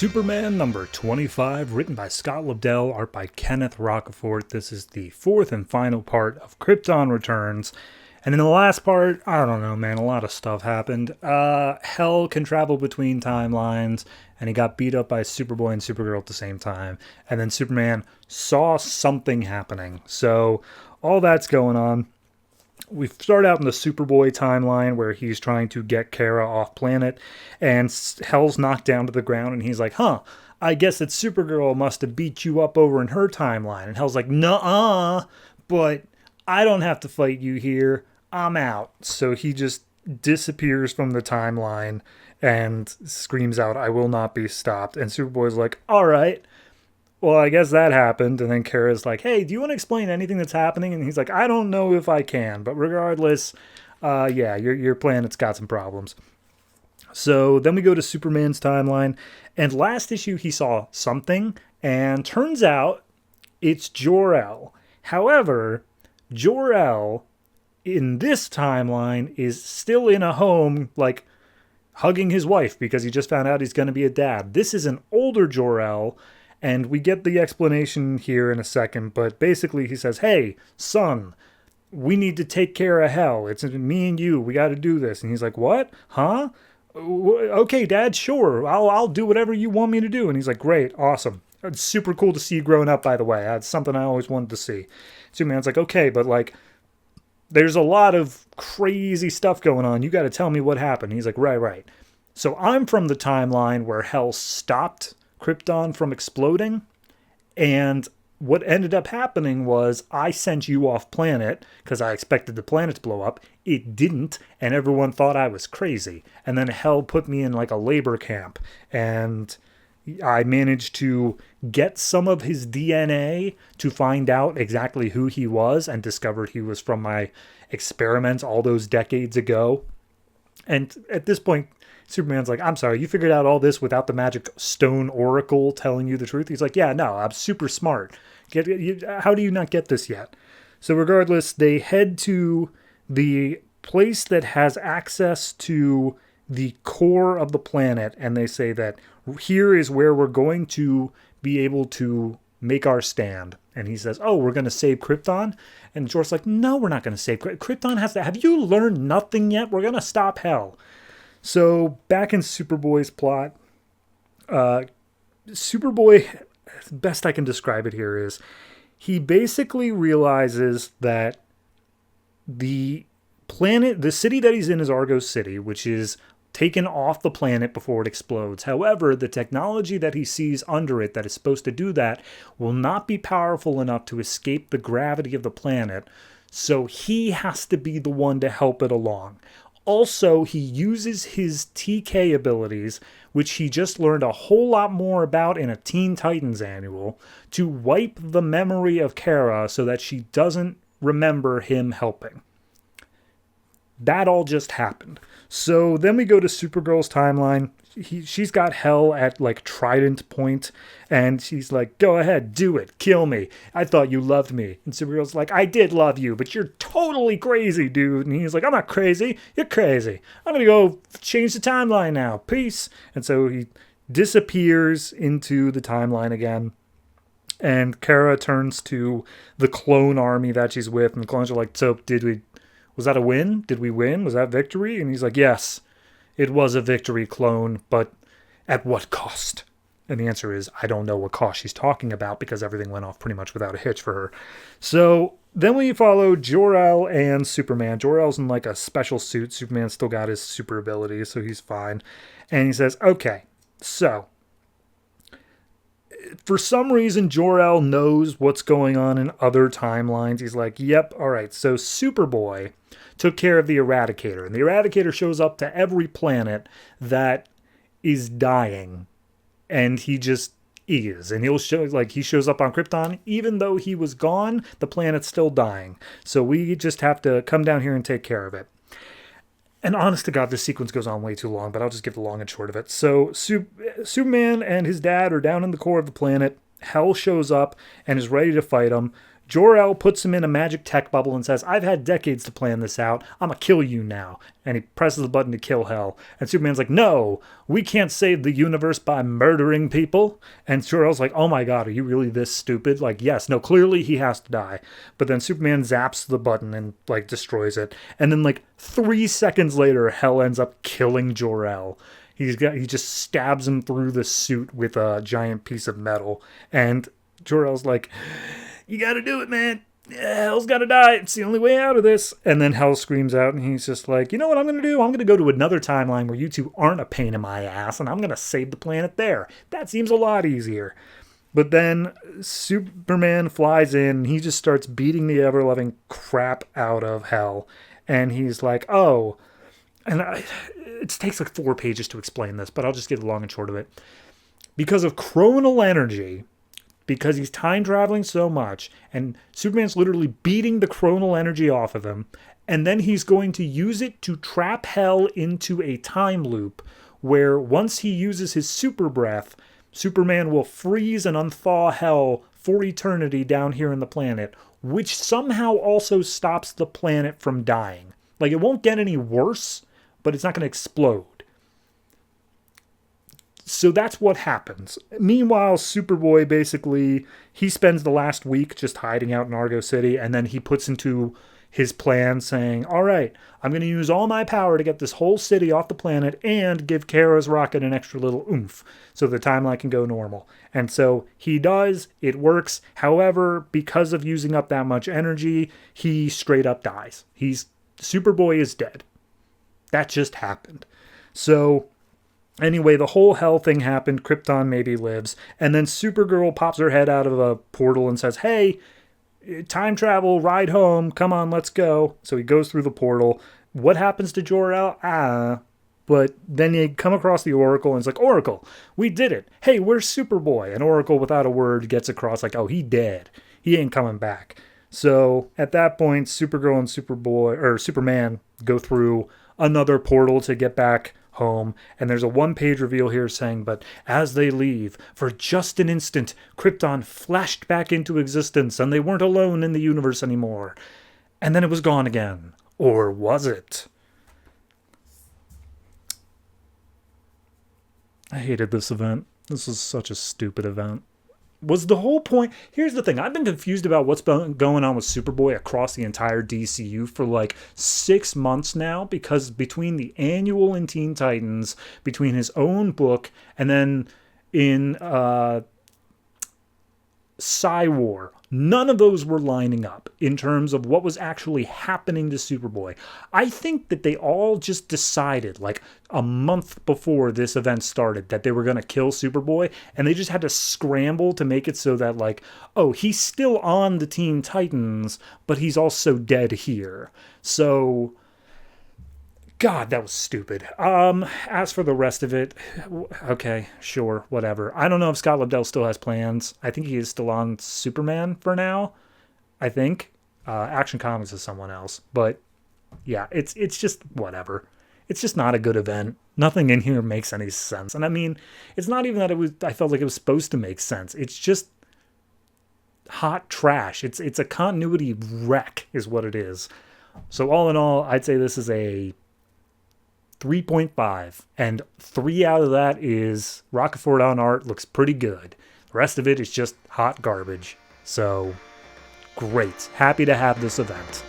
Superman number 25, written by Scott Lobdell, art by Kenneth Rocafort. This is the fourth and final part of Krypton Returns. And in the last part, I don't know, man, a lot of stuff happened. Hell can travel between timelines, and he got beat up by Superboy and Supergirl at the same time. And then Superman saw something happening. So all that's going on. We start out in the Superboy timeline where he's trying to get Kara off planet, and Hell's knocked down to the ground, and he's like, I guess that Supergirl must have beat you up over in her timeline. And Hell's like, nuh-uh, but I don't have to fight you here. I'm out. So he just disappears from the timeline and screams out, I will not be stopped. And Superboy's like, all right. Well, I guess that happened. And then Kara's like, hey, do you want to explain anything that's happening? And he's like, I don't know if I can. But regardless, your planet's got some problems. So then we go to Superman's timeline. And last issue, he saw something. And turns out it's Jor-El. However, Jor-El in this timeline is still in a home, like hugging his wife because he just found out he's going to be a dad. This is an older Jor-El. And we get the explanation here in a second, but basically he says, hey, son, we need to take care of Hell. It's me and you. We got to do this. And he's like, what? Huh? Okay, Dad, sure. I'll do whatever you want me to do. And he's like, great, awesome. It's super cool to see you growing up, by the way. That's something I always wanted to see. Superman's like, okay, but like, there's a lot of crazy stuff going on. You got to tell me what happened. He's like, right. So I'm from the timeline where Hell stopped Krypton from exploding, and what ended up happening was I sent you off planet because I expected the planet to blow up. It didn't, and everyone thought I was crazy. And then Hell put me in like a labor camp, and I managed to get some of his DNA to find out exactly who he was, and discovered he was from my experiments all those decades ago. And at this point, Superman's like, I'm sorry, you figured out all this without the magic stone oracle telling you the truth? He's like, yeah, no, I'm super smart. How do you not get this yet? So regardless, they head to the place that has access to the core of the planet, and they say that here is where we're going to be able to make our stand. And he says, oh, we're going to save Krypton? And George's like, no, we're not going to save Krypton. Krypton has to. Have you learned nothing yet? We're going to stop Hell. So back in Superboy's plot, Superboy, best I can describe it here is, he basically realizes that the planet, the city that he's in is Argo City, which is taken off the planet before it explodes. However, the technology that he sees under it that is supposed to do that will not be powerful enough to escape the gravity of the planet, so he has to be the one to help it along. Also, he uses his TK abilities, which he just learned a whole lot more about in a Teen Titans annual, to wipe the memory of Kara so that she doesn't remember him helping. That all just happened. So then we go to Supergirl's timeline. She's got Hell at like Trident point, and she's like, go ahead, do it, kill me. I thought you loved me. And Supergirl's like, I did love you, but you're totally crazy, dude. And he's like, I'm not crazy, you're crazy. I'm gonna go change the timeline now, peace. And so he disappears into the timeline again, and Kara turns to the clone army that she's with, and the clones are like, so was that a win? Did we win? Was that victory? And he's like, yes, it was a victory, clone, but at what cost? And the answer is, I don't know what cost she's talking about, because everything went off pretty much without a hitch for her. So then we follow Jor-El and Superman. Jor-El's in like a special suit. Superman's still got his super abilities, so he's fine. And he says, okay, so for some reason, Jor-El knows what's going on in other timelines. He's like, yep, all right, so Superboy took care of the Eradicator. And the Eradicator shows up to every planet that is dying. And he just is. And he shows up on Krypton. Even though he was gone, the planet's still dying. So we just have to come down here and take care of it. And honest to God, this sequence goes on way too long, but I'll just give the long and short of it. So Superman and his dad are down in the core of the planet. Hell shows up and is ready to fight him. Jor-El puts him in a magic tech bubble and says, I've had decades to plan this out. I'm going to kill you now. And he presses the button to kill Hell. And Superman's like, no, we can't save the universe by murdering people. And Jor-El's like, oh my God, are you really this stupid? Like, yes, no, clearly he has to die. But then Superman zaps the button and like destroys it. And then like 3 seconds later, Hell ends up killing Jor-El. He just stabs him through the suit with a giant piece of metal. And Jor-El's like, you gotta do it, man. Yeah, Hell's gotta die. It's the only way out of this. And then Hell screams out, and he's just like, you know what I'm gonna do? I'm gonna go to another timeline where you two aren't a pain in my ass, and I'm gonna save the planet there. That seems a lot easier. But then Superman flies in, and he just starts beating the ever-loving crap out of Hell. And he's like, oh, and it takes like 4 pages to explain this, but I'll just get the long and short of it. Because of chronal energy, because he's time traveling so much, and Superman's literally beating the chronal energy off of him, and then he's going to use it to trap Hell into a time loop where once he uses his super breath, Superman will freeze and unthaw Hell for eternity down here in the planet, which somehow also stops the planet from dying. Like, it won't get any worse, but it's not going to explode. So that's what happens. Meanwhile, Superboy basically, he spends the last week just hiding out in Argo City, and then he puts into his plan saying, all right, I'm going to use all my power to get this whole city off the planet and give Kara's rocket an extra little oomph so the timeline can go normal. And so he does, it works. However, because of using up that much energy, he straight up dies. Superboy is dead. That just happened. So anyway, the whole Hell thing happened. Krypton maybe lives. And then Supergirl pops her head out of a portal and says, hey, time travel, ride home. Come on, let's go. So he goes through the portal. What happens to Jor-El? But then they come across the Oracle and it's like, Oracle, we did it. Hey, where's Superboy? And Oracle, without a word, gets across like, oh, he dead. He ain't coming back. So at that point, Supergirl and Superman go through another portal to get back home, and there's a 1-page reveal here saying, but as they leave, for just an instant, Krypton flashed back into existence, and they weren't alone in the universe anymore. And then it was gone again. Or was it? I hated this event. This was such a stupid event. Was the whole point... Here's the thing. I've been confused about what's been going on with Superboy across the entire DCU for like 6 months now, because between the annual in Teen Titans, between his own book, and then in Psy-War, none of those were lining up in terms of what was actually happening to Superboy. I think that they all just decided, like a month before this event started, that they were going to kill Superboy, and they just had to scramble to make it so that, like, oh, he's still on the Teen Titans, but he's also dead here. So, God, that was stupid. As for the rest of it, okay, sure, whatever. I don't know if Scott Lobdell still has plans. I think he is still on Superman for now. I think. Action Comics is someone else. But, yeah, it's just whatever. It's just not a good event. Nothing in here makes any sense. And I mean, it's not even that I felt like it was supposed to make sense. It's just hot trash. It's a continuity wreck is what it is. So all in all, I'd say this is a 3.5, and 3 out of that is Rocafort on art, looks pretty good. The rest of it is just hot garbage. So, great. Happy to have this event.